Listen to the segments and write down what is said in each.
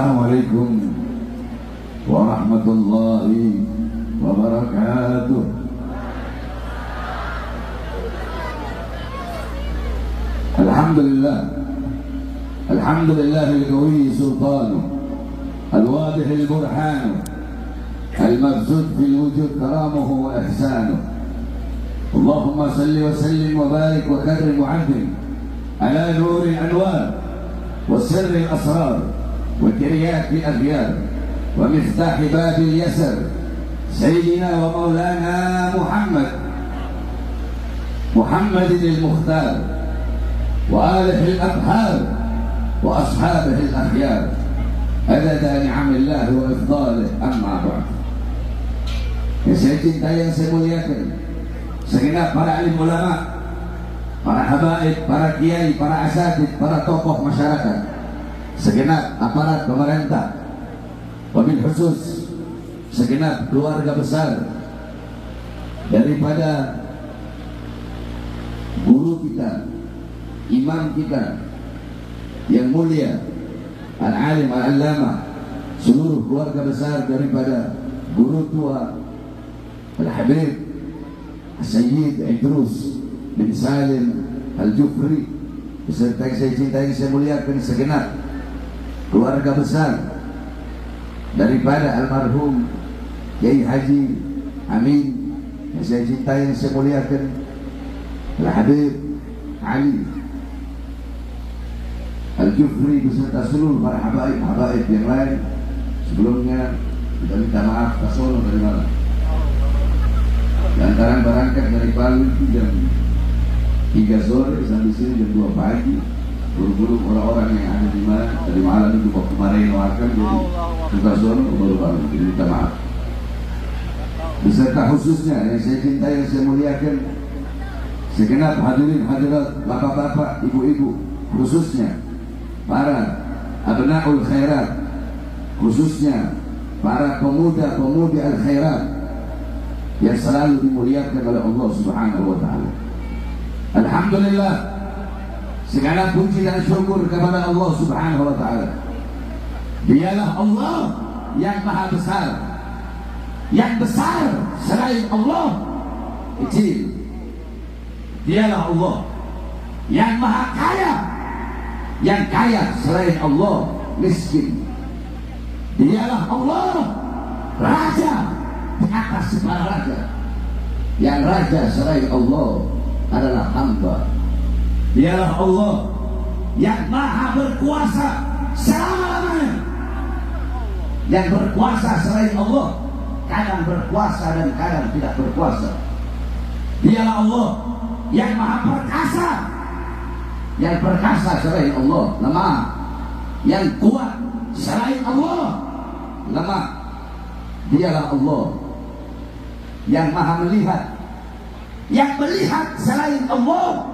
Assalamualaikum warahmatullahi wabarakatuh. Alhamdulillah, alhamdulillah al-qawi sultanu, al-wadih al-burhanu, al-mabzud fil wujud karamuhu wa ihsanuh. Allahumma salli wa sallim wa barik wa karrim wa azim ala nuri al-anwar wa sirri al-asrar وكريات الأغيار ومفتاح باب اليسر سيدنا ومولانا محمد المختار وآله الأبحار وأصحابه الأخيار عدد نعم الله وإفضاله. أما بعد, yang saya cintai, yang saya muliakan, segenap para alim ulama, para habaib, para kiai, para asatid, para tokoh masyarakat, segenap aparat pemerintah, wabil khusus segenap keluarga besar daripada guru kita, imam kita yang mulia, al-alim al-allamah, seluruh keluarga besar daripada guru tua al-habib Sayyid Idrus bin Salim al-Jufri, beserta yang saya cintai, yang saya muliakan, segenap keluarga besar daripada almarhum Kiai Haji Amin, yang saya cintai, yang saya muliakan, Al-Habib Ali Al-Jufri, beserta seluruh para habaib yang lain. Sebelumnya kita minta maaf ke Solo dari mana, lantaran berangkat dari Palu jam 3 sore sampai sini jam 2 pagi. Buru-buru orang-orang yang ada di mana dari malam itu waktu kemarin makan, jadi kita sono baru minta maaf. Beserta khususnya yang saya cintai, yang saya muliakan, segenap hadirin hadirat, bapak-bapak, ibu-ibu, khususnya para abnaul khairat, khususnya para pemuda-pemudi al khairat yang selalu dimuliakan oleh Allah Subhanahu wa taala. Alhamdulillah, segala puji dan syukur kepada Allah Subhanahu wa ta'ala. Dialah Allah yang maha besar, yang besar selain Allah kecil. Dialah Allah yang maha kaya, yang kaya selain Allah miskin. Dialah Allah raja di atas segala raja, yang raja selain Allah adalah hamba. Dialah Allah yang maha berkuasa selama-lamanya, yang berkuasa selain Allah kadang berkuasa dan kadang tidak berkuasa. Dialah Allah yang maha perkasa, yang perkasa selain Allah lemah, yang kuat selain Allah lemah. Dialah Allah yang maha melihat, yang melihat selain Allah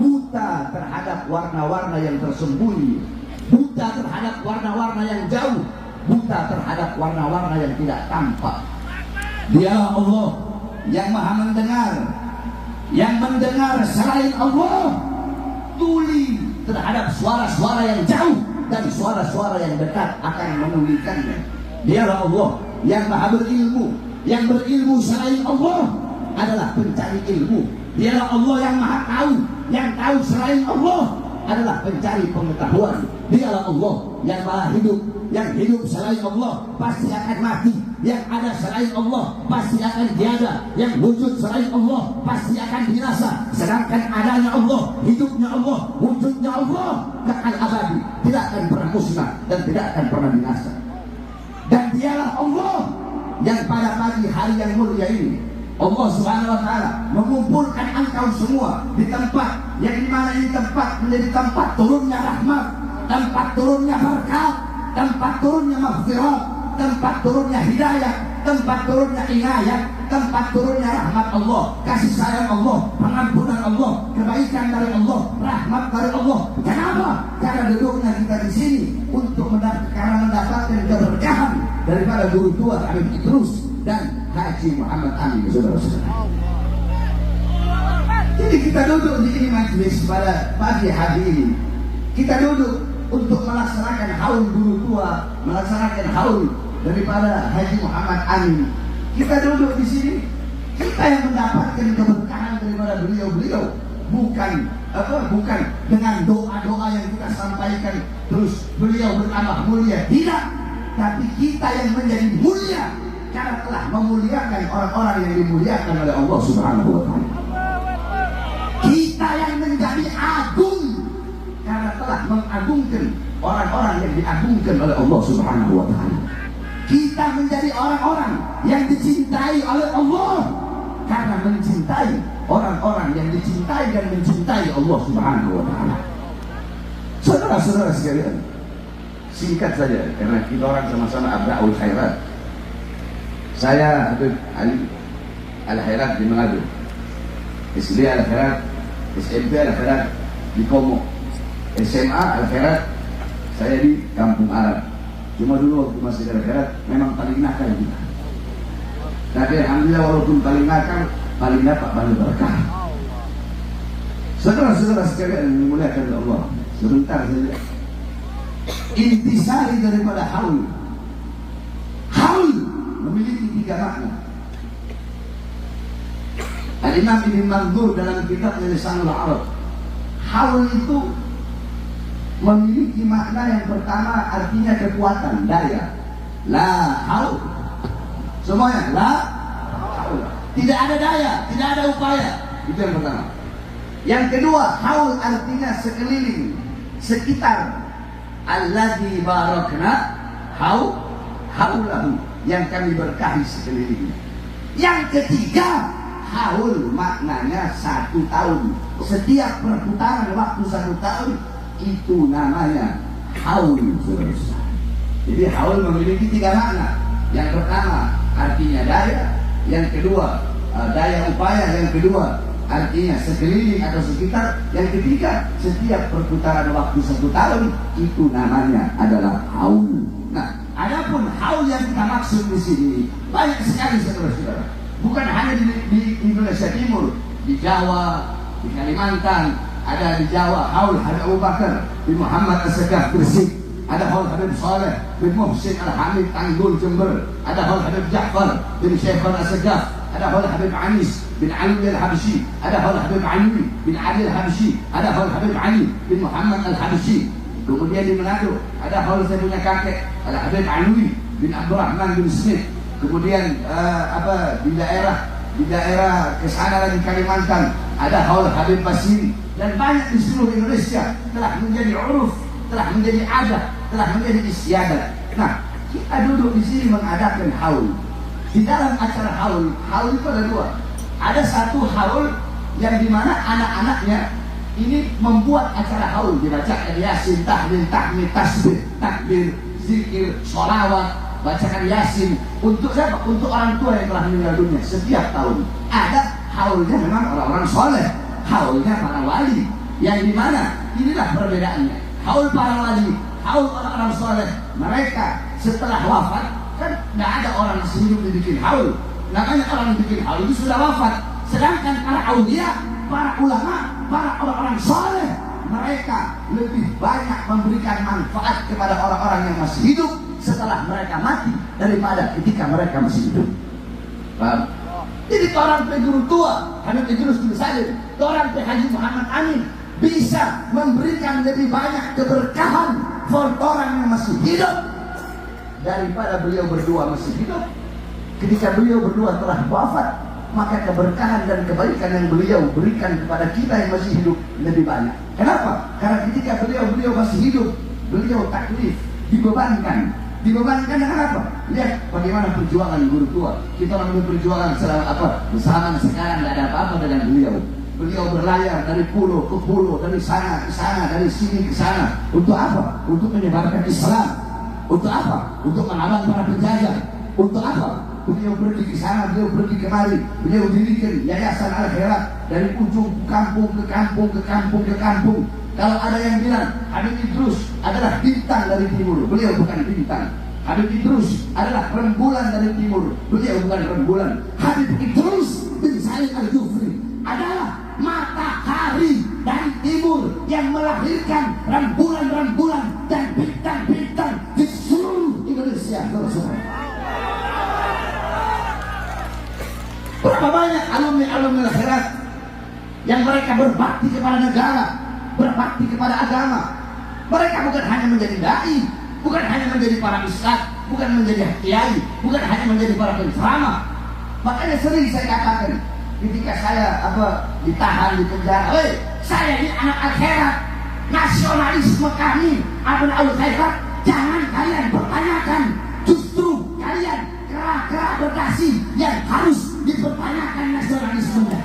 buta terhadap warna-warna yang tersembunyi, buta terhadap warna-warna yang jauh, buta terhadap warna-warna yang tidak tampak. Dialah Allah yang maha mendengar, yang mendengar selain Allah tuli terhadap suara-suara yang jauh dan suara-suara yang dekat akan menulikannya. Dialah Allah yang maha berilmu, yang berilmu selain Allah adalah pencari ilmu. Dialah Allah yang maha tahu, yang tahu selain Allah adalah pencari pengetahuan. Dialah Allah yang maha hidup, yang hidup selain Allah pasti akan mati, yang ada selain Allah pasti akan tiada, yang wujud selain Allah pasti akan binasa. Sedangkan adanya Allah, hidupnya Allah, wujudnya Allah kekal abadi, tidak akan pernah musnah dan tidak akan pernah binasa. Dan dialah Allah yang pada pagi hari yang mulia ini Allah Subhanahu wa ta'ala mengumpulkan engkau semua di tempat yang dimana ini tempat menjadi tempat turunnya rahmat, tempat turunnya berkat, tempat turunnya maghfirah, tempat turunnya hidayah, tempat turunnya inayah, tempat turunnya rahmat Allah, kasih sayang Allah, pengampunan Allah, kebaikan dari Allah, rahmat dari Allah. Kenapa? Karena duduknya kita di sini untuk mendapatkan keberkahan daripada guru tua Habib Idrus dan Haji Muhammad Amin, saudara-saudara. Jadi kita duduk di ini majlis pada pagi hari ini. Kita duduk untuk melaksanakan haul guru tua, melaksanakan haul daripada Haji Muhammad Amin. Kita duduk di sini, kita yang mendapatkan keberkahan daripada beliau-beliau, bukan dengan doa-doa yang kita sampaikan terus beliau bertambah mulia, tidak, tapi kita yang menjadi mulia karena telah memuliakan orang-orang yang dimuliakan oleh Allah Subhanahu wa Ta'ala. Kita yang menjadi agung karena telah mengagungkan orang-orang yang diagungkan oleh Allah Subhanahu wa Ta'ala. Kita menjadi orang-orang yang dicintai oleh Allah karena mencintai orang-orang yang dicintai dan mencintai Allah Subhanahu wa Ta'ala. Saudara-saudara sekalian, singkat saja karena kita orang sama-sama abda'ul khairat. Saya Habib Ali Al-Khairat di Manado, SD Al-Khairat, SMP Al-Khairat di Komo, SMA Al-Khairat saya di Kampung Arab. Cuma dulu waktu masih di Al-Khairat memang paling nakal kita. Tapi alhamdulillah walaupun paling nakal, paling dapat banyak berkah. Saudara-saudara sekalian yang dimuliakan oleh Allah, sebentar saja. Intisari daripada haul. Haul memiliki 3 makna. Al-Imam Ibn Mandur dalam kitabnya Lisanul Arab, haul itu memiliki makna yang pertama, artinya kekuatan, daya. La haul. Semuanya la haul. Tidak ada daya, tidak ada upaya. Itu yang pertama. Yang kedua, haul artinya sekeliling, sekitar. Alladzi barakna haulahu, yang kami berkahi sekelilingnya. Yang ketiga, haul maknanya 1 tahun. Setiap perputaran waktu 1 tahun itu namanya haul. Jadi haul memiliki 3 makna. Yang pertama artinya daya, yang kedua daya upaya, yang kedua artinya sekeliling atau sekitar, yang ketiga setiap perputaran waktu 1 tahun itu namanya adalah haul. Nah, adapun haul yang kita maksud di sini banyak sekali saudara-saudara. Bukan hanya di Indonesia Timur, di Jawa, di Kalimantan, ada di Jawa haul Habib Abu Bakar bin Muhammad As-Sagaf Gresik, ada haul Habib Saleh bin Muhsin Al-Hamid Tanggul Jember, ada haul Habib Ja'far bin Syekhon As-Sagaf, ada haul Habib Anis bin Ali Al-Habsyi, ada haul Habib Ali bin Ali Al-Habsyi, ada haul Habib Ali bin Muhammad Al-Habsyi. Kemudian di Manado ada haul saya punya kakek, ada Habib Alwi bin Abdurrahman bin Smith. Kemudian di daerah kesana di Kalimantan ada haul Habib Basiri, dan banyak di seluruh Indonesia telah menjadi uruf, telah menjadi adat, telah menjadi istiadat. Nah, kita duduk di sini mengadakan haul. Di dalam acara haul itu ada 2. Ada satu haul yang dimana anak-anaknya ini membuat acara haul, dibacakan Yasin, tahlil, tahmid, tasbih, takbir, zikir, sholawat, bacakan Yasin. Untuk siapa? Untuk orang tua yang telah meninggal dunia setiap tahun. Ada haulnya memang orang-orang soleh, haulnya para wali, yang dimana inilah perbedaannya. Haul para wali, haul orang-orang soleh, mereka setelah wafat kan nggak ada orang masih hidup dibikin haul. Namanya orang yang bikin haul itu sudah wafat. Sedangkan para aulia, para ulama, para orang-orang soleh, mereka lebih banyak memberikan manfaat kepada orang-orang yang masih hidup setelah mereka mati daripada ketika mereka masih hidup. Paham? Jadi orang guru tua, Habib Idrus bin Salim, orang Haji Muhammad Amin bisa memberikan lebih banyak keberkahan buat orang yang masih hidup daripada beliau berdua masih hidup. Ketika beliau berdua telah wafat, maka keberkahan dan kebaikan yang beliau berikan kepada kita yang masih hidup lebih banyak. Kenapa? Karena ketika beliau masih hidup, beliau taklif, dibebankan dengan apa? Lihat bagaimana perjuangan guru tua. Kita orang berjualan bersama sekarang, tidak ada apa-apa dengan beliau. Beliau berlayar dari pulau ke pulau, dari sana ke sana, dari sini ke sana. Untuk apa? Untuk menyebarkan Islam. Untuk apa? Untuk melawan para penjajah. Untuk apa? Beliau pergi ke sana, beliau pergi kemari, beliau dirikan yayasan Al-Khairat dari ujung kampung ke kampung ke kampung ke kampung. Kalau ada yang bilang Habib Idrus adalah bintang dari timur, beliau bukan bintang. Habib Idrus adalah rembulan dari timur, beliau bukan rembulan. Habib Idrus bin Said Al-Jufri adalah matahari dari timur yang melahirkan rembulan-rembulan Berapa banyak alumni-alumni akhirat yang mereka berbakti kepada negara, berbakti kepada agama. Mereka bukan hanya menjadi dai, bukan hanya menjadi para ustaz, bukan menjadi kiai, bukan hanya menjadi para penceramah. Makanya sering saya katakan ketika saya ditahan di penjara, saya ini anak akhirat, nasionalisme kami abnaul khairat jangan kalian pertanyakan, justru kalian kera-kera Bekasi yang harus dipertanyakan nasionalismenya.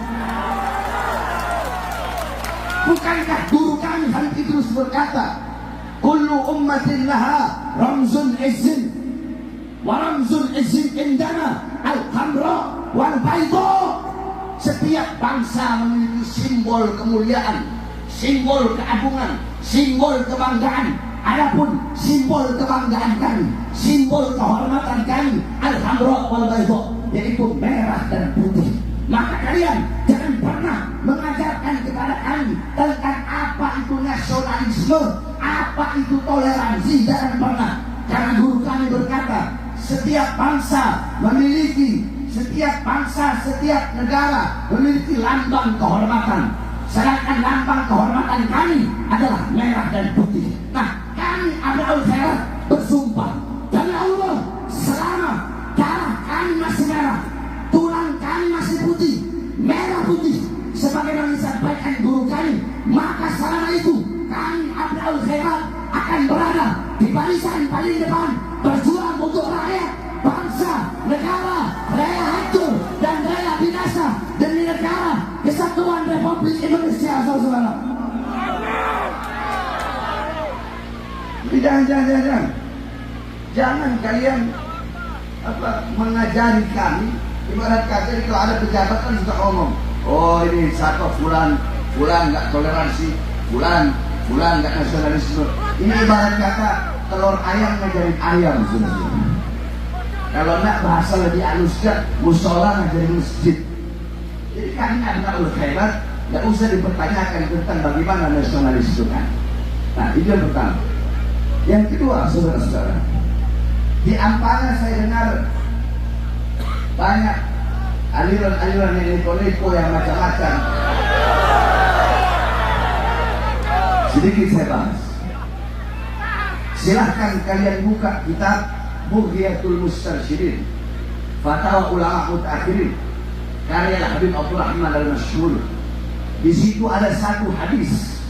Bukankah guru kami Habib Idrus berkata, kullu ummatin laha ramzun izzin wa ramzul izzin indana al-hamra wal bayda. Setiap bangsa memiliki simbol kemuliaan, simbol keagungan, simbol kebanggaan. Adapun simbol kebanggaan kami, simbol kehormatan kami, al-hamra wal bayda, yaitu merah dan putih. Maka kalian jangan pernah mengajarkan kepada kami tentang apa itu nasionalisme, apa itu toleransi, jangan pernah. Karena guru kami berkata, setiap bangsa, setiap negara memiliki lambang kehormatan. Sedangkan lambang kehormatan kami adalah merah dan putih. Nah, kami abnaul khairat bersumpah demi Allah, selama darah kami masih merah, tulang kami masih putih, merah putih, sebagaimana disampaikan guru kami, maka selama itu kami abnaul khairat akan berada di barisan paling depan, berjuang untuk rakyat, bangsa, negara, rela hancur dan rela binasa demi negara kesatuan Republik Indonesia. Saudara, jangan kalian mengajari kami. Ibarat kata kalau ada pejabat kan suka ngomong, oh ini satu fulan nggak toleransi, fulan nggak nasionalisme. Ini ibarat kata telur ayam ngajarin ayam, saudara. Kalau nak bahasa lebih halusnya, musola ngajarin masjid. Jadi kami abnaul khairat nggak usah dipertanyakan tentang bagaimana nasionalis itu kan. Nah, itu yang pertama. Yang kedua, saudara-saudara, di Ampana saya dengar banyak aliran-aliran yang neko-neko yang macam-macam. Sedikit saya bahas. Silahkan kalian buka kitab Bughiyatul Mustarsyidin, Fatwa Ulama Mutaakhirin, karya Habib Abdurrahman Al-Masyhur. Di situ ada satu hadis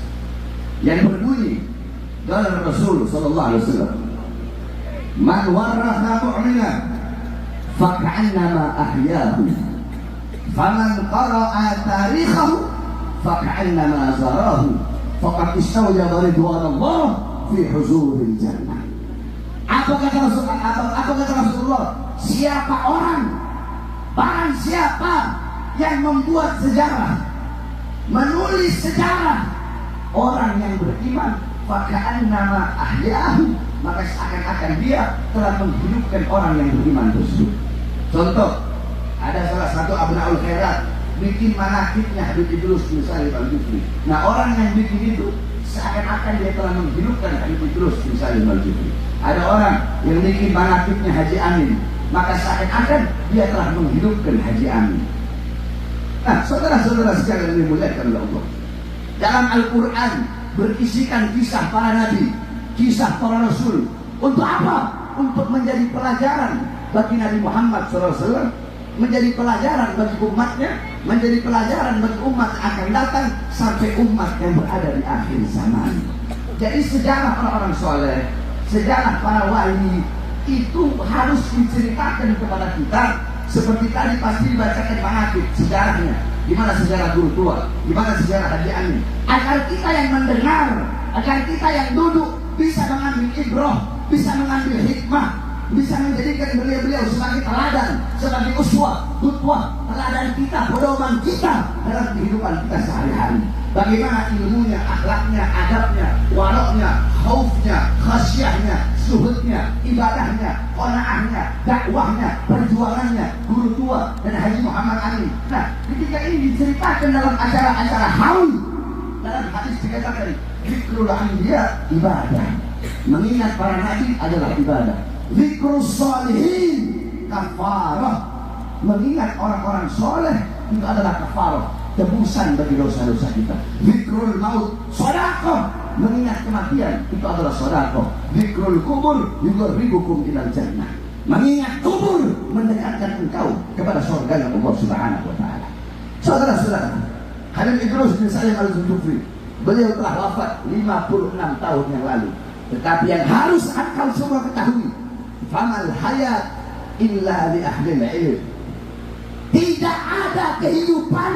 yang berbunyi dari Rasul sallallahu alaihi wasallam, "Man waratha mu'mina faka'annama ahyahu, faman qara'a tarikhahu faka'annama zarahu, faqad istawjaba ridwanallah fi huzuril jannah." Apa kata Rasulullah? Barang siapa yang membuat sejarah, menulis sejarah orang yang beriman, faka'annama ahyahu, maka seakan-akan dia telah menghidupkan orang yang beriman tersebut. Contoh, ada salah satu abnaul khairat bikin manakibnya Habib Idrus bin Salim Al-Jufri. Nah, orang yang bikin itu seakan-akan dia telah menghidupkan Habib Idrus bin Salim Al-Jufri. Ada orang yang bikin manakibnya Haji Amin, maka seakan-akan dia telah menghidupkan Haji Amin. Nah, saudara-saudara sekalian yang dimuliakan oleh Allah, dalam Al-Quran berisikan kisah para nabi, kisah para rasul. Untuk apa? Untuk menjadi pelajaran bagi Nabi Muhammad SAW, menjadi pelajaran bagi umatnya, menjadi pelajaran bagi umat yang akan datang sampai umat yang berada di akhir zaman. Jadi sejarah orang-orang soleh, sejarah para wali itu harus diceritakan kepada kita. Seperti tadi pasti dibacakan manakib sejarahnya, di mana sejarah guru tua, di mana sejarah Haji Amin, agar kita yang mendengar, agar kita yang duduk bisa mengambil ibrah, bisa mengambil hikmah, bisa menjadikan beliau-beliau sebagai teladan, sebagai uswah, qudwah, teladan kita, pedoman kita dalam kehidupan kita sehari-hari. Bagaimana ilmunya, akhlaknya, adabnya, waroknya, khaufnya, khasyahnya, suhudnya, ibadahnya, qanaahnya, dakwahnya, perjuangannya, guru tua dan Haji Muhammad Amin. Nah, ketika ini diceritakan dalam acara-acara haul, dalam hadis dikatakan zikrul anbiya ibadah, mengingat para nabi adalah ibadah. Zikrus shalihin kafarah, mengingat orang-orang soleh itu adalah kafarah, tebusan bagi dosa-dosa kita. Zikrul maut, sedekah, mengingat kematian itu adalah sedekah. Zikrul kubur yuqarribukum ilal jannah, mengingat kubur mendekatkan engkau kepada surga yang Allah Subhanahu wa taala. Saudara-saudara, Habib Idrus bin Salim Al-Zulkifli, beliau telah wafat 56 tahun yang lalu. Tetapi yang harus engkau semua ketahui, famal hayat illa li ahlil ilm. Tidak ada kehidupan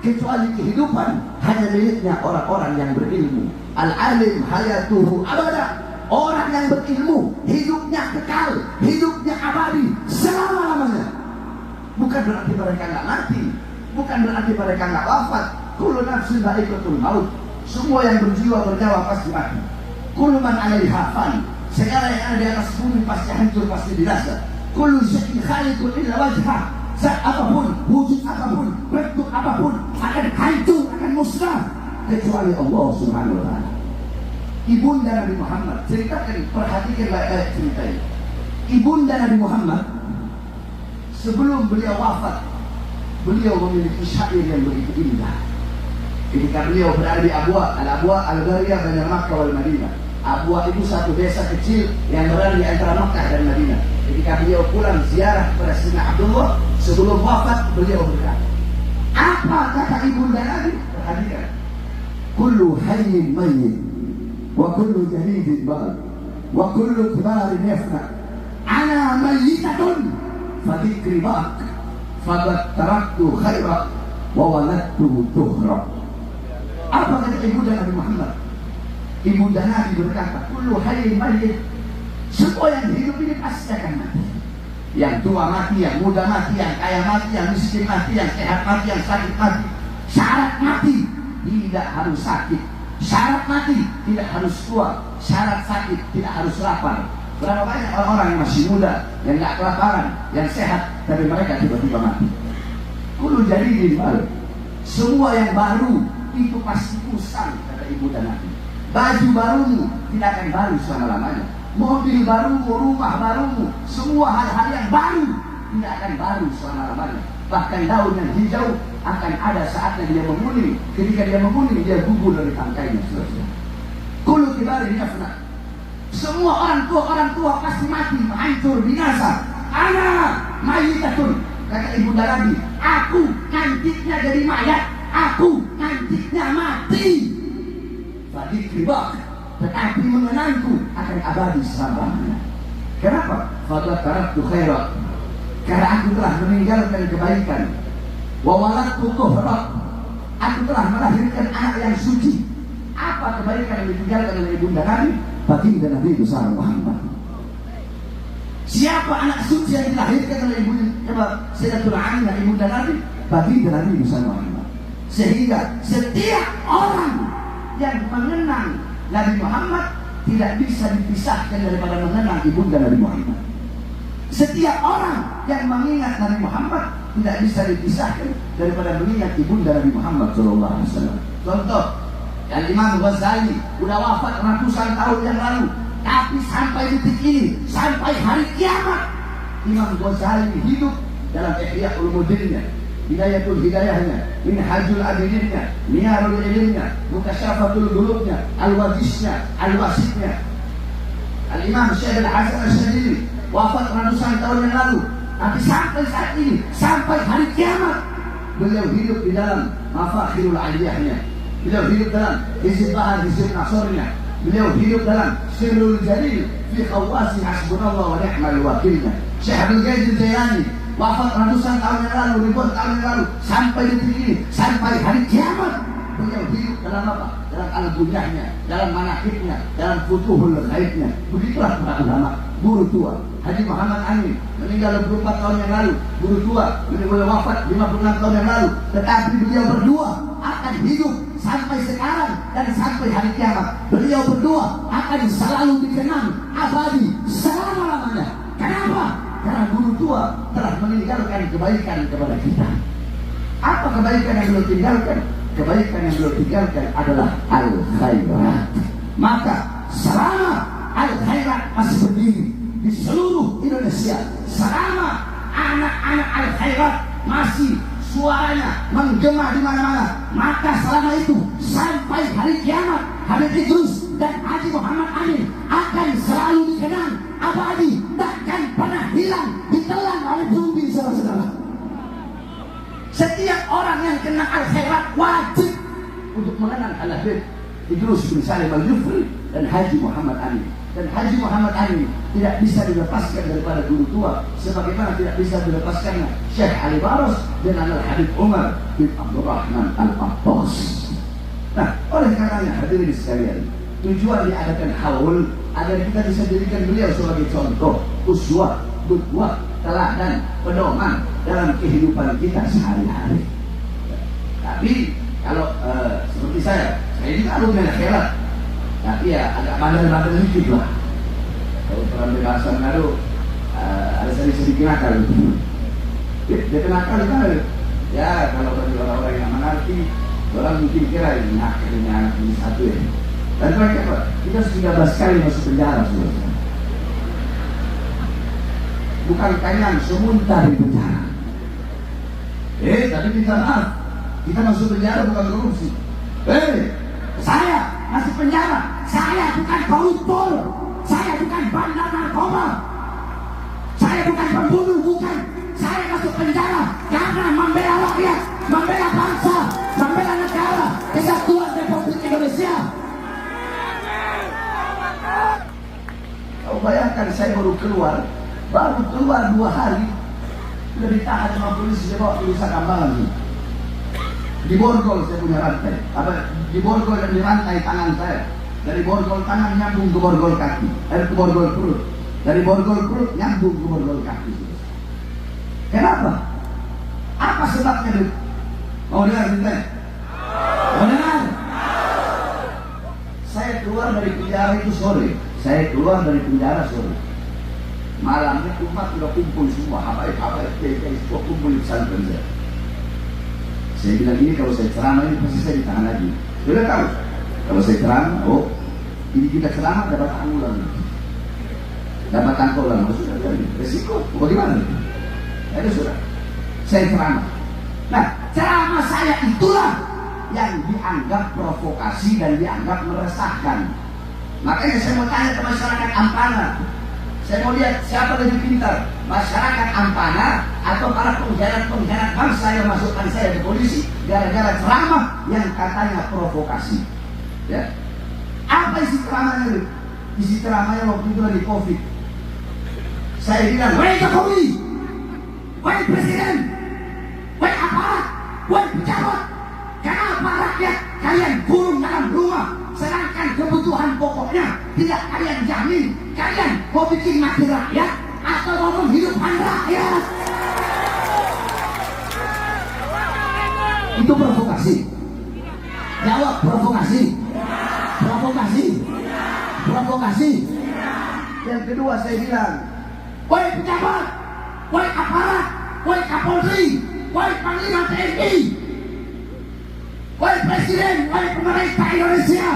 kecuali kehidupan hanya miliknya orang-orang yang berilmu. Al-alim hayatuhu abada. Orang yang berilmu hidupnya kekal, hidupnya abadi selama-lamanya. Bukan berarti mereka nggak mati, bukan berarti mereka nggak wafat. Kullu nafsin dha'iqatul maut. Semua yang berjiwa bernyawa pasti mati. Kullu man 'alaiha fan. Segala yang ada di atas bumi pasti hancur, pasti binasa. Kullu syai'in khaliqun illa wajhah. Zat apapun, wujud apapun, bentuk apapun akan hancur, akan musnah kecuali Allah Subhanahu wa taala. Ibunda Nabi Muhammad, ceritakan, perhatikan ayat cerita ini. Ibunda Nabi Muhammad sebelum beliau wafat, beliau memiliki syair yang begitu indah. Ketika beliau berada di Abwa, Al-Abwa Al-Ghariyah baina Makkah wal Madinah. Abwa itu satu desa kecil yang berada di antara Makkah dan Madinah. Ketika beliau pulang ziarah kepada Sayyidina Abdullah, sebelum wafat beliau berkata, apa kata ibunda Nabi? Perhatikan. Kullu hayyin mayyit wa kullu jadidin bal wa kullu kibarin yafna. Ana mayyitatun fa dzikri baq faqad taraktu khaira wa waladtu tuhra. Apa kata ibunda Nabi Muhammad? Ibunda Nabi berkata, kullu hayyin mayyit. Semua yang hidup ini pasti akan mati. Yang tua mati, yang muda mati, yang kaya mati, yang miskin mati, yang sehat mati, yang sakit mati. Syarat mati tidak harus sakit. Syarat mati tidak harus tua. Syarat sakit tidak harus lapar. Berapa banyak orang-orang yang masih muda, yang gak kelaparan, yang sehat, tapi mereka tiba-tiba mati. Kullu jadidin bal. Semua yang baru itu pasti usang, kata ibunda Nabi. Baju barumu tidak akan baru selama-lamanya. Mobil barumu, rumah barumu, semua hal-hal yang baru tidak akan baru selama-lamanya. Bahkan daun yang hijau akan ada saatnya dia menguning. Ketika dia menguning, dia gugur dari tangkainya. Kullu kibarin yafna. Semua orang tua pasti mati, hancur, binasa. Ana mayyitatun, kata ibunda Nabi, aku nantinya jadi mayat, aku nantinya mati. Fadzikri baq, tetapi mengenangku akan abadi selama-lamanya. Kenapa? Faqad taraktu khaira, karena aku telah meninggalkan kebaikan. Wa waladtu tuhra, aku telah melahirkan anak yang suci. Apa kebaikan yang ditinggalkan oleh ibunda Nabi? Baginda Nabi besar Muhammad. Siapa anak suci yang dilahirkan oleh ibunda Sayyidatul Aminah ibunda Nabi? Baginda Nabi besar Muhammad. Sehingga setiap orang yang mengenang Nabi Muhammad tidak bisa dipisahkan daripada mengenang ibunda Nabi Muhammad. Setiap orang yang mengingat Nabi Muhammad tidak bisa dipisahkan daripada mengingat ibunda Nabi Muhammad SAW. Contoh, Imam Ghazali udah wafat ratusan tahun yang lalu, tapi sampai detik ini, sampai hari kiamat, Imam Ghazali hidup dalam Ihya Ulumuddinnya, Hidayatul Hidayahnya, Minhajul Abidinnya, Miyarul Ilmnya, Mukasyafatul Qulubnya, Al-Wajisnya, Al-Wasitnya. Al-Imam Syekh Al-Hasan Al-Syadili wafat ratusan tahun yang lalu, tapi sampai saat ini, sampai hari kiamat, beliau hidup di dalam Mafakhirul Aliyahnya, beliau hidup dalam Hizib Bahar, Hizib Nasornya, beliau hidup dalam Sirrul Jalil fi Khawasi Hasbunallah wa Ni'mal Wakilnya. Syekh Abdul Qadir Jailani wafat ratusan tahun yang lalu, ribuan tahun yang lalu, sampai detik ini, sampai hari kiamat, beliau hidup dalam apa? Dalam al-bunyahnya, dalam manakibnya, dalam futuhul ghaibnya. Begitulah para ulama, guru tua. Haji Muhammad Amin meninggal 24 tahun yang lalu, guru tua, beliau wafat 56 tahun yang lalu. Tetapi beliau berdua akan hidup sampai sekarang dan sampai hari kiamat. Beliau berdua akan selalu dikenang abadi selama-lamanya. Kenapa? Karena guru tua telah meninggalkan kebaikan kepada kita. Apa kebaikan yang beliau tinggalkan? Kebaikan yang beliau tinggalkan adalah al-khairat. Maka selama al-khairat masih berdiri di seluruh Indonesia, selama anak-anak al-khairat masih suaranya menggema di mana-mana, maka selama itu sampai hari kiamat Habib Idrus dan Haji Muhammad Amin akan selalu dikenang abadi, takkan pernah hilang ditelan oleh bumi, saudara-saudara. Setiap orang yang kenal al-khairat wajib untuk mengenang Habib Idrus bin Salim al-Jufri dan Haji Muhammad Amin. Dan Haji Muhammad Amin tidak bisa dilepaskan daripada guru tua, sebagaimana tidak bisa dilepaskannya Syekh Ali Baros dan Al-Habib Umar bin Abdurrahman Al-Abbas. Nah, oleh karenanya hadirin sekalian, tujuan diadakan haul agar kita bisa jadikan beliau sebagai contoh, uswah, qudwah, teladan, pedoman dalam kehidupan kita sehari-hari. Tapi kalau seperti saya ini alumni akhirat, tapi ya agak bandel-bandel sedikit lah. Kalau peran bahasa Manado ada sedikit nakal. Dia nakal kan? Ya kalau bagi orang-orang yang mengerti, orang mungkin kira ini anak ini satu ya. Dan mereka kita sudah 13 kali masuk penjara, saudara. Bukan kanyang semuntah di penjara. Tapi minta maaf, kita masuk penjara bukan korupsi. Saya masuk penjara, saya bukan koruptor, saya bukan bandar narkoba, saya bukan pembunuh, bukan. Saya masuk penjara karena membela rakyat, membela bangsa, membela negara, kesatuan Republik Indonesia. Kau bayangkan saya baru keluar 2 hari, sudah ditahan sama polisi, saya bawa ke Nusa Kambangan. Di borgol saya punya rantai, di borgol dan di rantai tangan saya. Dari borgol tangan nyambung ke borgol kaki, ke borgol perut. Dari borgol perut nyambung ke borgol kaki. Kenapa? Apa sebabnya? Mau dengar cerita? Mau dengar? Saya keluar dari penjara itu sore. Malamnya umat sudah kumpul semua, habaib, semua kumpul di pesantren saya. Saya bilang ini kalau saya ceramah ini pasti saya ditahan lagi. Sudah tahu? Kalau saya ceramah, ini kita ceramah dapat anggulan, dapat tangkolan, maksudnya resiko. Bagaimana? Itu sudah. Saya ceramah. Nah, ceramah saya itulah yang dianggap provokasi dan dianggap meresahkan. Makanya saya mau tanya ke masyarakat Ampana. Saya mau lihat siapa lebih pintar, masyarakat Ampana atau para pengkhianat bangsa yang masukkan saya ke polisi gara-gara ceramah yang katanya provokasi. Ya. Apa isi ceramahnya? Isi ceramahnya waktu itu lagi COVID. Saya bilang, wahai Jokowi, wahai Presiden, wahai aparat, wahai pejabat, kenapa rakyat kalian kurung dalam rumah, sedangkan kebutuhan pokoknya tidak kalian jamin? Kalian mau bikin mati rakyat atau mau menghidupkan rakyat? Itu provokasi. Jawab, provokasi. Yang kedua saya bilang, wahai pejabat, wahai aparat, wahai Kapolri, wahai Panglima TNI, wahai Presiden, wahai pemerintah Indonesia,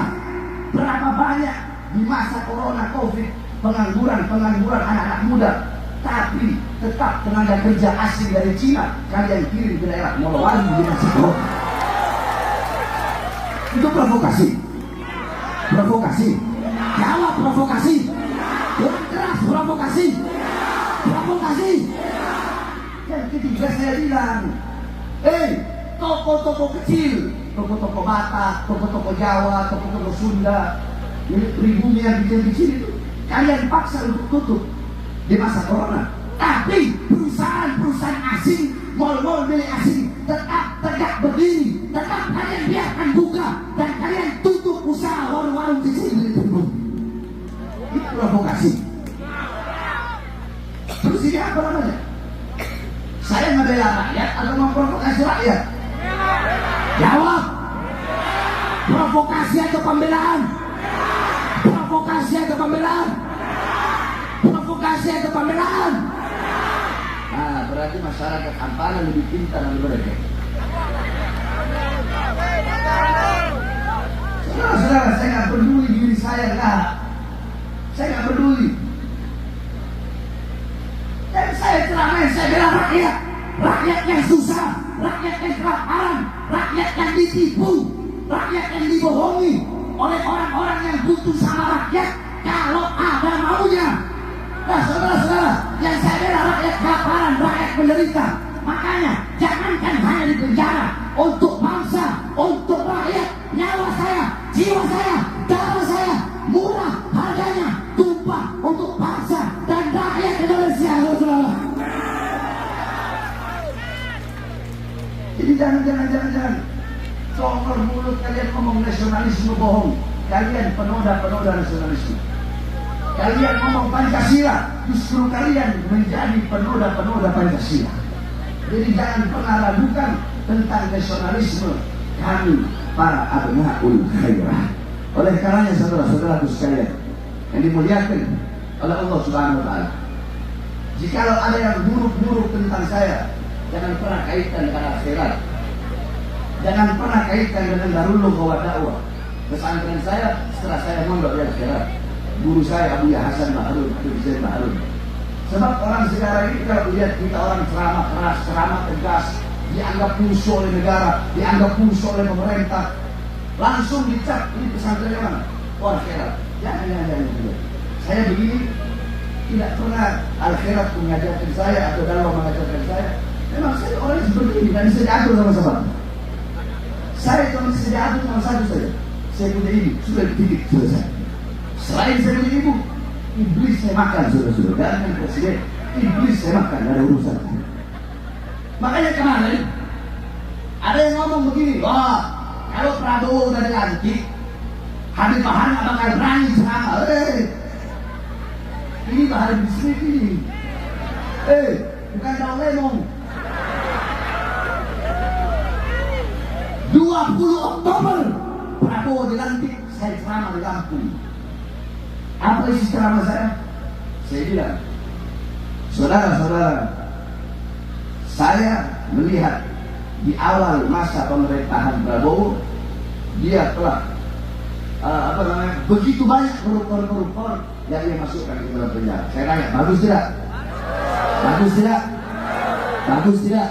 berapa banyak di masa corona COVID pengangguran anak-anak muda, tapi tetap tenaga kerja asing dari Cina kalian kirim ke daerah Morowali dengan sekolah. Itu provokasi. Jawab, provokasi. Dengan keras, provokasi. Yang ketiga saya bilang, toko-toko kecil, toko-toko Batak, toko-toko Jawa, toko-toko Sunda, pribumi yang kecil-kecil itu kalian paksa untuk tutup di masa corona. Tapi perusahaan-perusahaan asing, mal-mal milik asing tetap tegak berdiri, tetap kalian biarkan buka dan kalian tutup usaha warung-warung kecil di pribumi. Itu provokasi. Terus ini apa namanya? Saya membela rakyat atau memprovokasi rakyat? Jawab. Provokasi atau pembelaan? Nah, berarti masyarakat Ampana lebih pintar dari mereka. Saudara-saudara, saya nggak peduli diri saya, saya nggak peduli. Dan saya ceramain, saya bela rakyat. Rakyat yang susah, rakyat yang kelaparan, rakyat yang ditipu, rakyat yang dibohongi oleh orang-orang yang butuh sama rakyat kalau ada maunya. Nah saudara-saudara, yang saya bela rakyat kelaparan, rakyat menderita. Makanya jangankan hanya di penjara, untuk bangsa, untuk rakyat, nyawa saya, jiwa saya, darah saya murah harganya, tumpah untuk bangsa dan rakyat Indonesia, saudara. Jadi jangan congor mulut kalian ngomong nasionalisme bohong. Kalian penoda nasionalisme. Kalian ngomong Pancasila, justru kalian menjadi penoda Pancasila. Jadi jangan pernah ragukan tentang nasionalisme kami para abnaul khairah. Oleh karenanya saudara-saudaraku sekalian yang dimuliakan oleh Allah Subhanahu wa taala, jikalau ada yang buruk-buruk tentang saya, jangan pernah kaitkan dengan akhirat. Jangan pernah kaitkan dengan Darul Lughah Dakwah. Pesantren saya setelah saya mondok di akhirat, guru saya Abu Hasan Ma'ruf, Abu Zain Ma'ruf. Sebab orang sekarang ini kalau lihat kita orang ceramah keras, ceramah tegas, dianggap musuh oleh negara, dianggap musuh oleh pemerintah, langsung dicap ini pesantren yang mana? Oh akhirat. Jangan. Saya begini tidak pernah akhirat mengajarkan saya atau dakwah mengajarkan saya. Memang saya orang seperti ini, dan bisa diatur sama-sama. Saya cuma bisa diatur sama satu saja. Saya punya ibu, sudah dididik, selesai. Selain saya punya ibu, iblis saya makan, saudara-saudara. Dan presiden, iblis saya makan, tidak ada urusan. Makanya kemarin, ada yang ngomong begini, wah, kalau Prabowo udah dilantik, Habib Bahar nggak bakal berani ceramah. Ini Bahar Bismit ini. Bukan Daun Lemong. 20 Oktober Prabowo dilantik, saya ceramah di Lampung. Apa isi ceramah saya? Saya bilang, saudara-saudara, saya melihat di awal masa pemerintahan Prabowo, dia telah begitu banyak koruptor yang dia masukkan ke dalam penjara. Saya tanya, bagus tidak? Bagus tidak? Bagus tidak?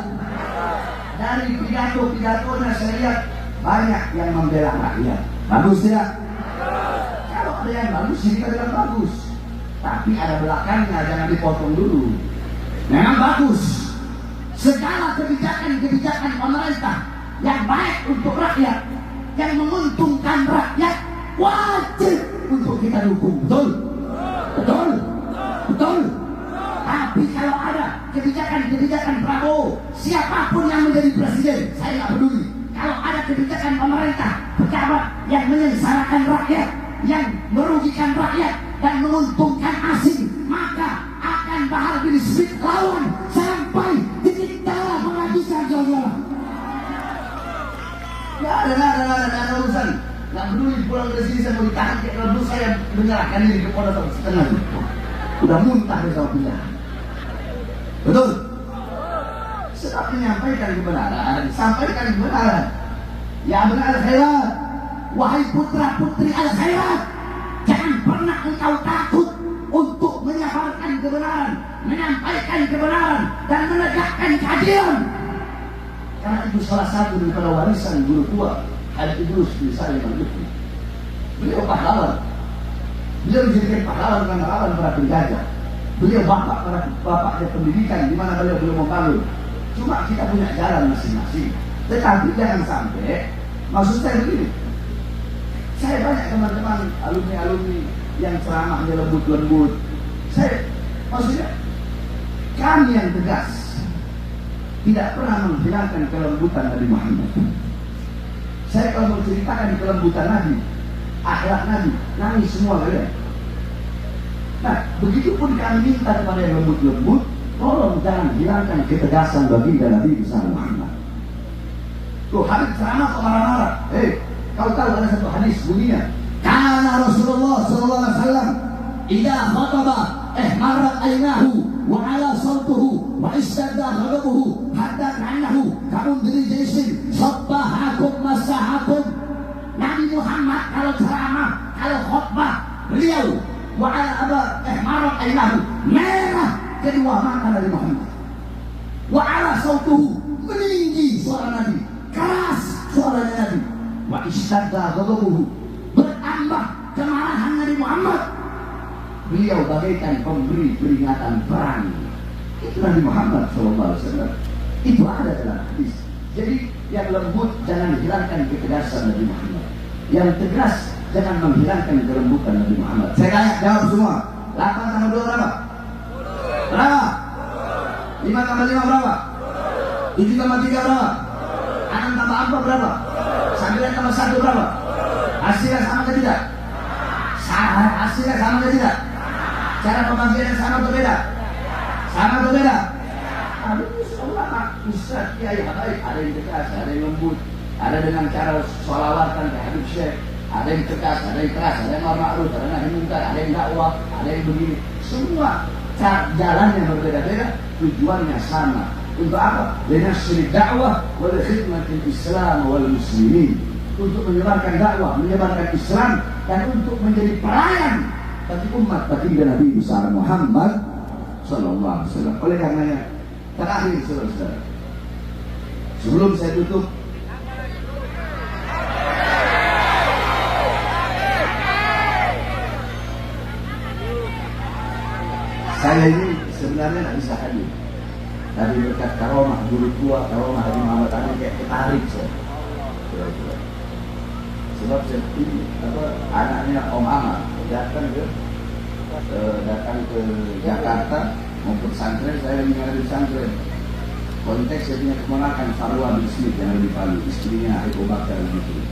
Dari pidato-pidatonya saya lihat banyak yang membela rakyat. Bagus tidak? Kalau ada yang bagus, kita bilang bagus. Tapi ada belakangnya, jangan dipotong dulu. Memang bagus. Segala kebijakan-kebijakan pemerintah yang baik untuk rakyat, yang menguntungkan rakyat, wajib untuk kita dukung. Betul? Betul? Betul? Tapi kalau ada kebijakan-kebijakan Prabowo, siapapun yang menjadi presiden, saya nggak peduli. Kalau ada kebijakan pemerintah, pejabat yang menyengsarakan rakyat, yang merugikan rakyat dan menguntungkan asing, maka akan Bahar bin Smith lawan sampai titik darah penghabisan, saudara. Nggak ada urusan. Nggak peduli pulang dari sini saya mau ditahan, kalau saya menyerahkan diri ke Polda Setengah. Udah muntah di sama penjara. Betul? Sedang menyampaikan kebenaran, sampaikan kebenaran. Ya benar al-khairat. Wahai putra-putri al-khairat, jangan pernah engkau takut untuk menyampaikan kebenaran, menyampaikan kebenaran dan menegakkan keadilan. Karena itu salah satu daripada warisan guru tua Habib Idrus bin Salim Al-Lutfi. Beliau pahlawan. Beliau dijadikan pahlawan karena melawan para penjajah. Beliau bapaknya pendidikan, di mana beliau belum membangun. Cuma kita punya jalan masing-masing. Tetapi jangan sampai, maksud saya begini, saya banyak teman-teman alumni-alumni yang ceramahnya lembut-lembut. Maksudnya kami yang tegas, tidak pernah menghilangkan kelembutan Nabi Muhammad. Saya kalau menceritakan kelembutan Nabi, akhlak Nabi, nangis semua kalian. Nah, begitupun kami minta kepada yang lembut-lembut, tolong jangan hilangkan ketegasan baginda Nabi besar Muhammad. Tuh, Habib ceramah kok marah-marah. Kau tahu ada satu hadis bunyinya, kana Rasulullah sallallahu alaihi wasallam idza khataba ihmarat aynahu wa ala sawtuhu wa istadda ghadabuhu hatta ka'annahu kamundri jaisin sabbahakum masahakum. Nabi Muhammad kalau ceramah, kalau khutbah, beliau wa ala ihmarat aynahu, merah kedua mata Nabi Muhammad. Wa ala sautuhu, meninggi suara Nabi, keras suaranya Nabi. Wa ishtadda ghadabuhu, bertambah kemarahan Nabi Muhammad. Beliau bagaikan pemberi peringatan perang. Itu Nabi Muhammad SAW. Itu ada dalam hadis. Jadi yang lembut jangan hilangkan ketegasan Nabi Muhammad. Yang tegas jangan menghilangkan kelembutan Nabi Muhammad. Saya tanya, jawab semua. 8 tambah 2 berapa? Berapa? 5 tambah 5 berapa? 7 tambah 3 berapa? 6 tambah 4 berapa? 9 tambah 1 berapa? Hasilnya sama atau tidak? Hasilnya sama atau tidak? Cara pembagiannya sama atau beda? Sama atau beda? Aduh, ulama bisa kiai habaib, ada yang tegas, ada yang lembut, ada dengan cara sholawatan ke Habib Syekh, ada yang tegas, ada yang keras, ada yang ma'ruf, ada yang nahi munkar, ada yang dakwah, ada yang begini. Semua jalannya berbeda-beda, tujuannya sama. Untuk apa? Linasri dakwah wal khidmatil Islam wal muslimin. Untuk menyebarkan dakwah, menyebarkan Islam, dan untuk menjadi pelayan bagi umat baginda Nabi besar Muhammad sallallahu alaihi wasallam. Oleh karenanya, terakhir saudara-saudara, sebelum saya tutup, saya ini sebenarnya tidak bisa hadir. Dari berkat karomah guru tua, karomah Nabi Muhammad tadi kayak ketarik saya. Sebab ini anaknya Om Amar datang ke Jakarta mau pesantren, saya mengajar di pesantren. Konteks saya punya keponakan Farwa bin Smith yang ada di Palu, istrinya Abu Bakar gitu.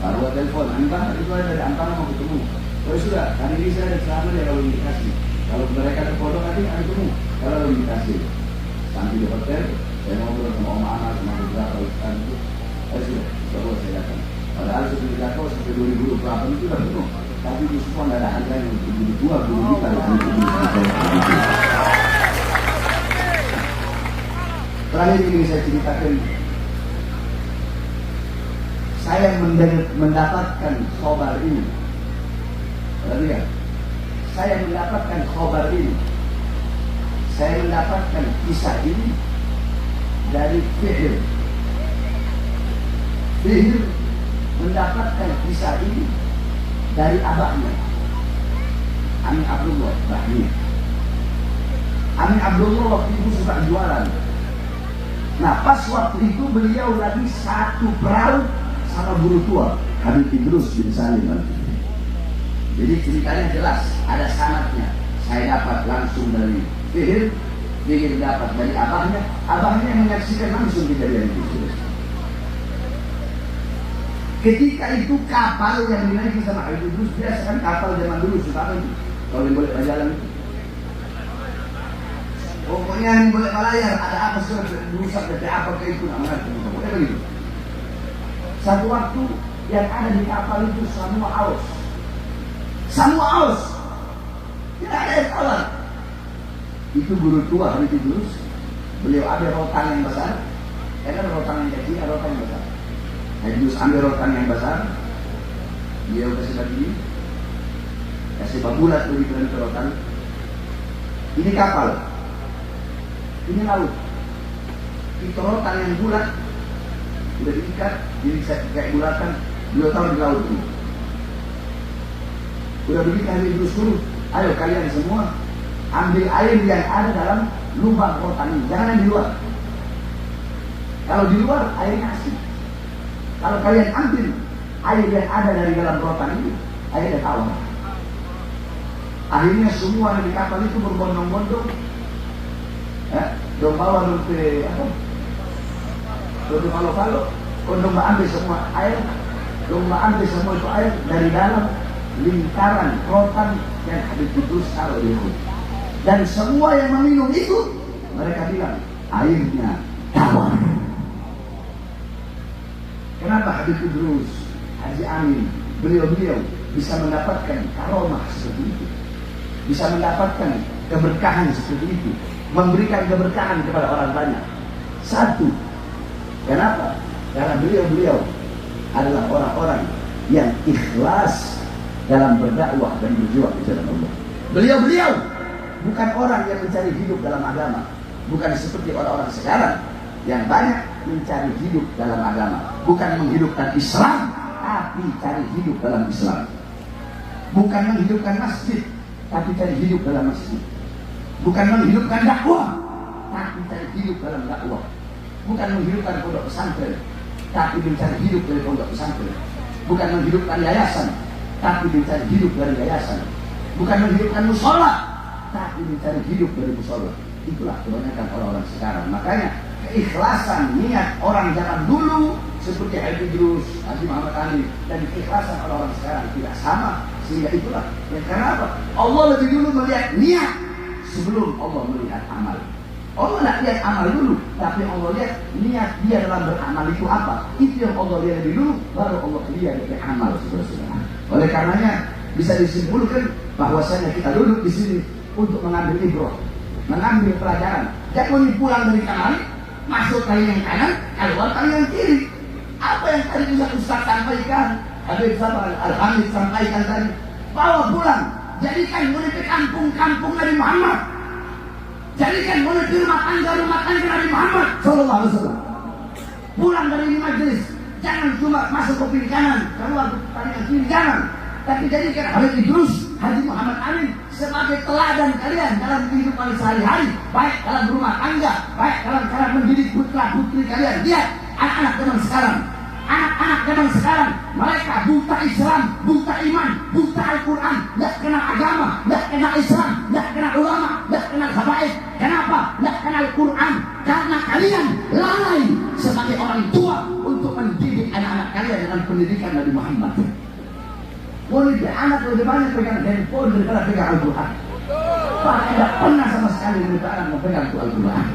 Farwa telepon, Antara itu ada dari Antara mau ketemu. Oh sudah, hari ini saya ada ceramah dia kalau dikasih. Kalau mereka ada foto nanti ada ketemu. Kalau dikasih, sampai di hotel, saya ngobrol sama Om Amar sama beberapa ustaz itu. Sudah, insya saya datang. Padahal sebelum jatuh sampai 2028 itu sudah penuh. Tapi di semua tidak ada harganya untuk guru tua, guru kita Terakhir ini saya ceritakan, saya mendapatkan khobar ini. Lihat, saya mendapatkan khobar ini, saya mendapatkan kisah ini dari Fihr. Fihr mendapatkan kisah ini dari abahnya, Amin Abdullah Bahmi. Amin Abdullah waktu itu suka jualan. Nah pas waktu itu beliau lagi satu perahu sama guru tua Habib Idrus bin Salim. Jadi ceritanya jelas, ada sanadnya. Saya dapat langsung dari Fihr, Fihr dapat dari abahnya, abahnya yang menyaksikan langsung kejadian itu. Ketika itu kapal yang dinaiki sama Habib Idrus, biasa kan kapal zaman dulu suka apa itu? Kalau yang boleh berjalan itu. Pokoknya yang boleh melayar, ada apa sih rusak dari apa ke itu namanya, pokoknya begitu. Satu waktu yang ada di kapal itu semua aus, tidak ada yang kawan. Itu guru tua Habib Idrus, beliau ada rotan yang besar, kan rotan yang kecil, ada rotan yang besar. Habib Idrus ambil rotan yang besar, beliau kasih bagi, kasih babulat begitu dari rotan. Ini kapal. Ini laut. Itu rotan yang bulat sudah diikat, jadi kayak bulatan. Beliau tahu di laut ini. Udah begitu Habib Idrus suruh, ayo kalian semua ambil air yang ada dalam lubang rotan ini, jangan yang di luar. Kalau di luar airnya asin. Kalau kalian ambil air yang ada dari dalam rotan ini, airnya tawar. Akhirnya semua di kapal itu berbondong-bondong. Dong bawa lumpe apa? Dong falo-falo, dong ambil semua air, dong ambil semua itu air dari dalam lingkaran rotan yang Habib Idrus taruh di laut. Dan semua yang meminum itu, mereka bilang airnya tawar. Kenapa Habib Idrus, Haji Amin, beliau-beliau bisa mendapatkan karomah seperti itu, bisa mendapatkan keberkahan seperti itu, memberikan keberkahan kepada orang banyak? Satu, kenapa? Karena beliau-beliau adalah orang-orang yang ikhlas dalam berdakwah dan berjuang di jalan Allah. Beliau-beliau bukan orang yang mencari hidup dalam agama. Bukan seperti orang-orang sekarang yang banyak mencari hidup dalam agama. Bukan menghidupkan Islam, tapi cari hidup dalam Islam. Bukan menghidupkan masjid, tapi cari hidup dalam masjid. Bukan menghidupkan dakwah, tapi cari hidup dalam dakwah. Bukan menghidupkan pondok pesantren, tapi mencari hidup dari pondok pesantren. Bukan menghidupkan yayasan, tapi mencari hidup dari yayasan. Bukan menghidupkan musola, tapi mencari hidup dari musola. Itulah kebanyakan orang-orang sekarang. Makanya keikhlasan niat orang zaman dulu seperti Habib Idrus, Haji Muhammad Ali, dan keikhlasan orang-orang sekarang tidak sama. Sehingga itulah yang karena apa? Allah lebih dulu melihat niat sebelum Allah melihat amal. Allah tidak lihat amal dulu, tapi Allah lihat niat dia dalam beramal itu apa. Itu yang Allah lihat lebih dulu, baru Allah lihat dari amal, saudara-saudara. Oleh karenanya bisa disimpulkan bahwasanya kita duduk di sini untuk mengambil ibrah, mengambil pelajaran. Jangan pulang dari kanan, masuk kali yang kanan, keluar kali yang kiri. Apa yang tadi Ustaz sampaikan, Habib Al-Hamid sampaikan tadi, bawa pulang, jadikan murid di kampung-kampung Nabi Muhammad. Jadikan murid di rumah tangga Nabi Muhammad Sallallahu Alaihi Wasallam. Pulang dari ini majelis, jangan cuma masuk ke kiri kanan, keluar ke kiri jangan. Tapi jadikan Habib Idrus, Haji Muhammad Amin sebagai teladan kalian dalam kehidupan sehari-hari, baik dalam rumah tangga, baik dalam cara mendidik putra-putri kalian. Lihat anak-anak zaman sekarang, anak-anak zaman sekarang, mereka buta Islam, buta iman, buta Al-Quran, tidak kenal agama, tidak kenal Islam, tidak kenal ulama, tidak kenal habaib. Kenapa? Tidak kenal Quran. Karena kalian lalai sebagai orang tua untuk mendidik anak-anak kalian dengan pendidikan Nabi Muhammad. Murid anak lebih banyak pegang handphone daripada pegang Al-Quran. Pak, tidak pernah sama sekali murid anak memegang Al-Quran.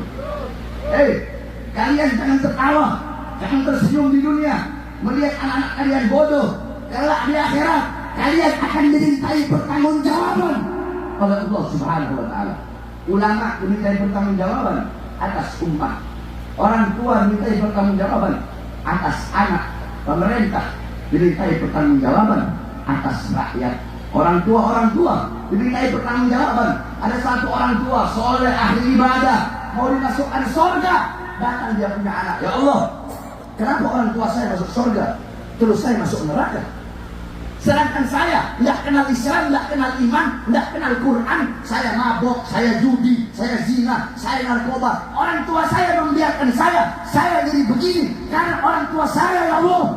Kalian jangan tertawa, jangan tersenyum di dunia melihat anak-anak kalian bodoh. Kelak di akhirat kalian akan dimintai pertanggungjawaban oleh Allah Subhanahu wa Ta'ala. Ulama dimintai pertanggungjawaban atas umat, orang tua dimintai pertanggungjawaban atas anak, pemerintah dimintai pertanggungjawaban atas rakyat. Orang tua dimintai pertanggungjawaban. Ada satu orang tua soleh ahli ibadah mau dimasukkan surga, datang dia punya anak, ya Allah, kenapa orang tua saya masuk surga terus saya masuk neraka? Sedangkan saya tidak kenal Islam, tidak kenal iman, tidak kenal Quran, saya mabok, saya judi, saya zina, saya narkoba. Orang tua saya membiarkan saya jadi begini karena orang tua saya, ya Allah.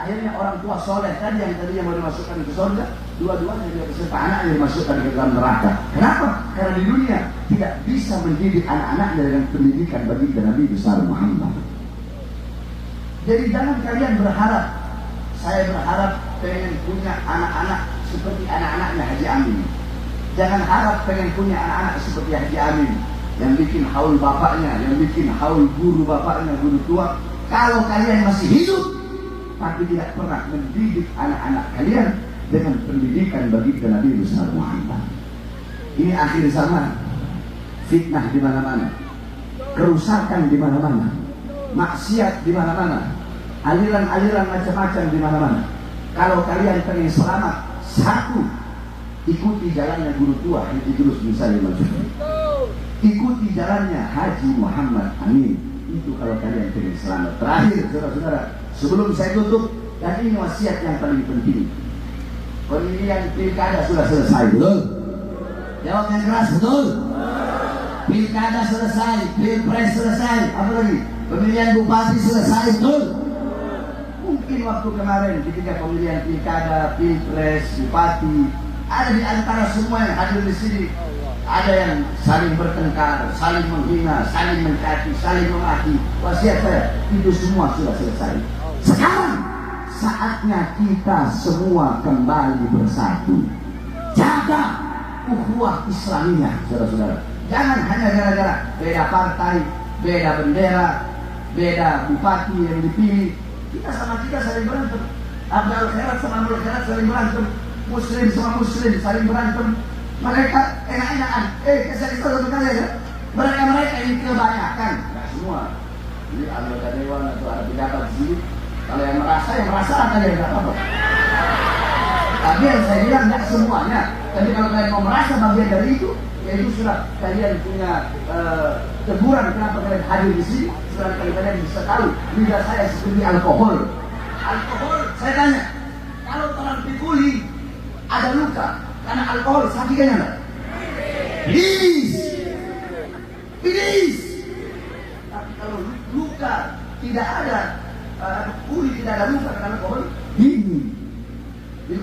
Akhirnya orang tua soleh tadi yang tadinya mau dimasukkan ke surga, dua-duanya dia beserta anaknya dimasukkan ke dalam neraka. Kenapa? Karena di dunia tidak bisa mendidik anak-anaknya dengan pendidikan baginda Nabi besar Muhammad. Jadi jangan kalian berharap, saya berharap pengen punya anak-anak seperti anak-anaknya Haji Amin. Jangan harap pengen punya anak-anak seperti Haji Amin yang bikin haul bapaknya, yang bikin haul guru bapaknya, guru tua. Kalau kalian masih hidup tapi tidak pernah mendidik anak-anak kalian dengan pendidikan baginda Nabi besar Muhammad. Ini akhir zaman, fitnah di mana-mana, kerusakan di mana-mana, maksiat di mana-mana, aliran-aliran macam-macam di mana-mana. Kalau kalian pengen selamat, satu, ikuti jalannya guru tua Habib Idrus bin Salim Al-Jufri. Ikuti jalannya Haji Muhammad Amin. Itu kalau kalian pengen selamat. Terakhir, saudara-saudara, sebelum saya tutup, dan ini wasiat yang paling penting. Pemilihan pilkada sudah selesai, betul? Jawab yang keras, betul? Pilkada selesai, pilpres selesai, apa lagi? Pemilihan bupati selesai, betul? Mungkin waktu kemarin ketika pemilihan pilkada, pilpres, bupati, ada di antara semua yang hadir di sini, ada yang saling bertengkar, saling menghina, saling mencaci, saling memaki. Wasiat saya, itu semua sudah selesai. Sekarang saatnya kita semua kembali bersatu. Jaga ukhuwah Islamiyah, saudara-saudara. Jangan hanya gara-gara beda partai, beda bendera, beda bupati yang dipilih, kita sama kita saling berantem. Abdul Khairat sama Abdul Khairat saling berantem. Muslim sama Muslim saling berantem. Mereka enak-enakan. Kasih kita satu kali ya. Mereka ini kebanyakan, nggak semua. Jadi anggota dewan atau ada pejabat di sini, kalau yang merasa akan ya nggak apa-apa. Tapi yang saya bilang nggak semuanya. Tapi kalau kalian mau merasa bagian dari itu, Yaitu surat kalian punya teguran kenapa kalian hadir di sini. Surat kalian bisa tahu lidah saya seperti alkohol. Alkohol, saya tanya, kalau orang pikuli ada luka karena alkohol, sakitnya enggak? Bilis. Tapi kalau luka tidak ada, kulit tidak ada luka karena alkohol, ini. Jadi